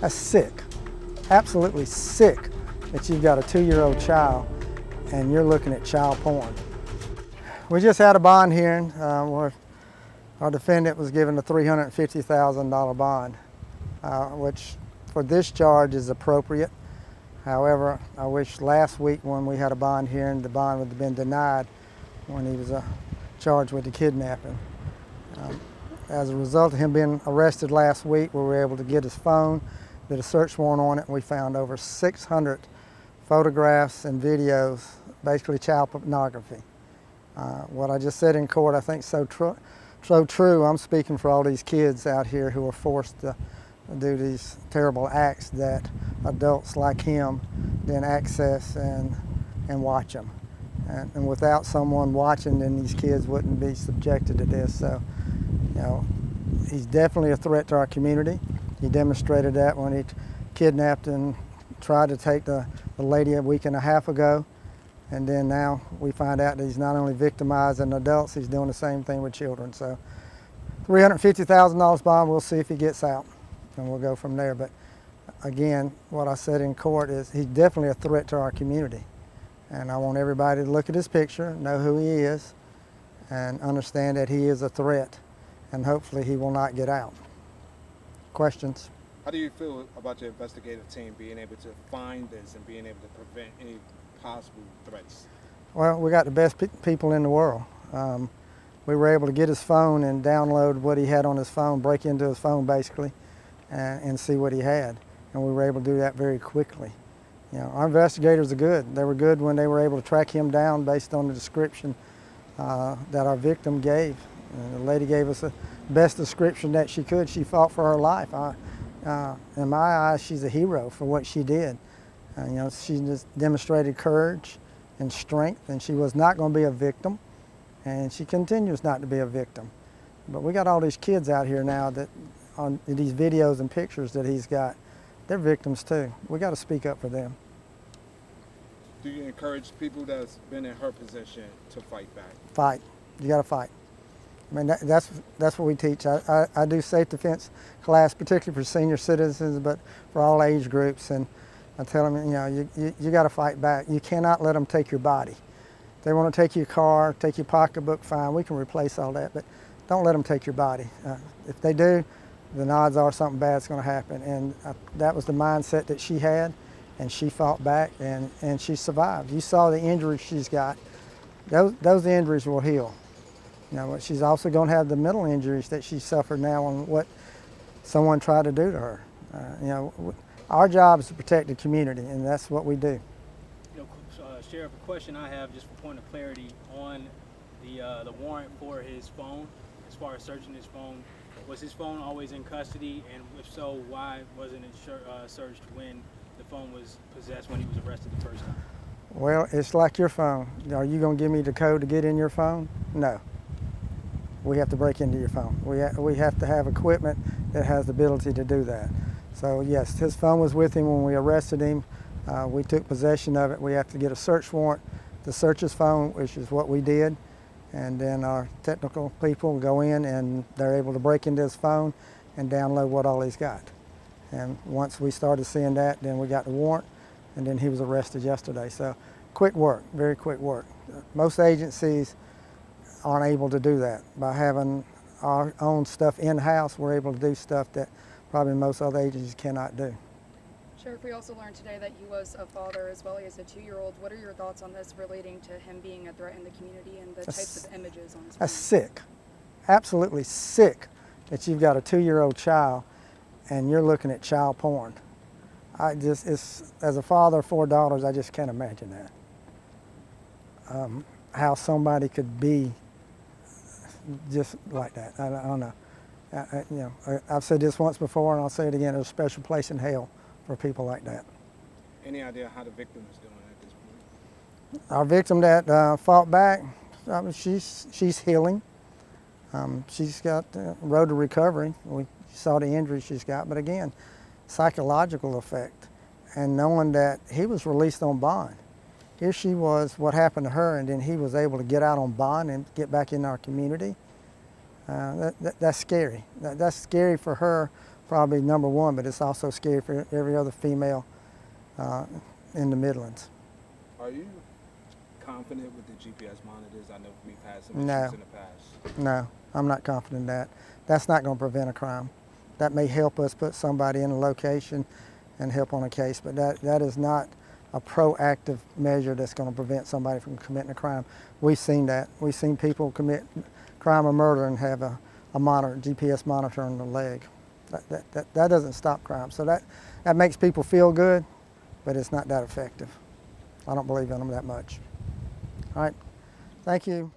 That's sick, absolutely sick that you've got a 2-year-old child and you're looking at child porn. We just had a bond hearing where our defendant was given a $350,000 bond, which for this charge is appropriate. However, I wish last week when we had a bond hearing, the bond would have been denied when he was charged with the kidnapping. As a result of him being arrested last week, we were able to get his phone, did a search warrant on it, and we found over 600 photographs and videos, basically child pornography. What I just said in court, I think so true. I'm speaking for all these kids out here who are forced to do these terrible acts that adults like him then access and watch them. And without someone watching, then these kids wouldn't be subjected to this. So, you know, he's definitely a threat to our community. He demonstrated that when he kidnapped and tried to take the lady a week and a half ago. And then now we find out that he's not only victimizing adults, he's doing the same thing with children. So $350,000 bond, we'll see if he gets out, and we'll go from there. But again, what I said in court is he's definitely a threat to our community. And I want everybody to look at his picture, know who he is, and understand that he is a threat, and hopefully he will not get out. Questions? How do you feel about your investigative team being able to find this and being able to prevent any possible threats? Well, we got the best people in the world. We were able to get his phone and download what he had on his phone, break into his phone basically, and see what he had. And we were able to do that very quickly. You know, our investigators are good. They were good when they were able to track him down based on the description that our victim gave. And the lady gave us the best description that she could. She fought for her life. In my eyes, she's a hero for what she did. You know, she just demonstrated courage and strength, and she was not going to be a victim, and she continues not to be a victim. But we got all these kids out here now that on these videos and pictures that he's got, they're victims too. We got to speak up for them. Do you encourage people that's been in her position to fight back? Fight. You got to fight. I mean, that's what we teach. I do safe defense class, particularly for senior citizens, but for all age groups. And I tell them, you know, you got to fight back. You cannot let them take your body. If they want to take your car, take your pocketbook, fine, we can replace all that, but don't let them take your body. If they do, then odds are something bad's going to happen. And that was the mindset that she had, and she fought back, and she survived. You saw the injuries she's got. Those injuries will heal. You know, but she's also going to have the mental injuries that she suffered now on what someone tried to do to her. You know, our job is to protect the community, and that's what we do. You know, Sheriff, a question I have, just for point of clarity, on the warrant for his phone, as far as searching his phone, was his phone always in custody, and if so, why wasn't it searched when the phone was possessed when he was arrested the first time? Well, it's like your phone. Are you going to give me the code to get in your phone? No. We have to break into your phone. We have to have equipment that has the ability to do that. So yes, his phone was with him when we arrested him. We took possession of it. We have to get a search warrant to search his phone, which is what we did. And then our technical people go in and they're able to break into his phone and download what all he's got. And once we started seeing that, then we got the warrant, and then he was arrested yesterday. So quick work, very quick work. Most agencies aren't able to do that. By having our own stuff in-house, we're able to do stuff that probably most other agencies cannot do. Sheriff, we also learned today that he was a father as well as a 2-year-old. What are your thoughts on this relating to him being a threat in the community and the types of images on his phone? That's sick, absolutely sick that you've got a 2-year-old child and you're looking at child porn. As a father of 4 daughters, I just can't imagine that. How somebody could be just like that. I don't know. You know, I've said this once before, and I'll say it again. There's a special place in hell for people like that. Any idea how the victim is doing at this point? Our victim that fought back, she's healing. She's got the road to recovery. We saw the injury she's got, but again, psychological effect. And knowing that he was released on bond. Here she was, what happened to her, and then he was able to get out on bond and get back in our community. That's scary. That's scary for her probably number one, but it's also scary for every other female in the Midlands. Are you confident with the GPS monitors? I know we've had some No. issues in the past. No, I'm not confident in that. That's not going to prevent a crime. That may help us put somebody in a location and help on a case, but that is not a proactive measure that's going to prevent somebody from committing a crime. We've seen that. We've seen people commit crime or murder and have a GPS monitor on the leg. That doesn't stop crime. So that makes people feel good, but it's not that effective. I don't believe in them that much. All right, thank you.